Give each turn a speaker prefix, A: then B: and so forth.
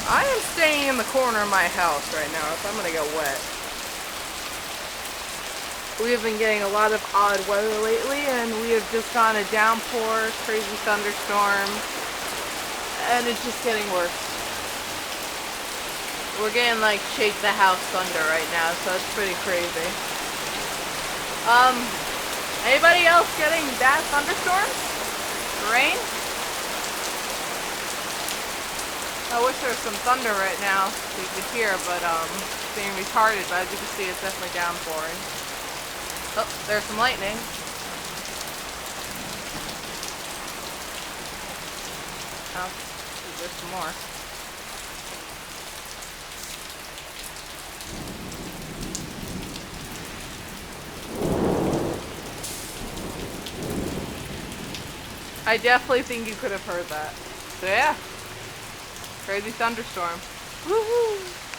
A: I am staying in the corner of my house right now, so I'm gonna get wet. We have been getting a lot of odd weather lately, and we have just gone a downpour, crazy thunderstorm, and it's just getting worse. We're getting like shake the house thunder right now, so it's pretty crazy. Anybody else getting bad thunderstorms? Rain? I wish there was some thunder right now so you could hear, but it's being retarded, but as you can see it's definitely downpouring. Oh, there's some lightning. Oh, there's some more. I definitely think you could have heard that. So yeah, crazy thunderstorm. Woohoo!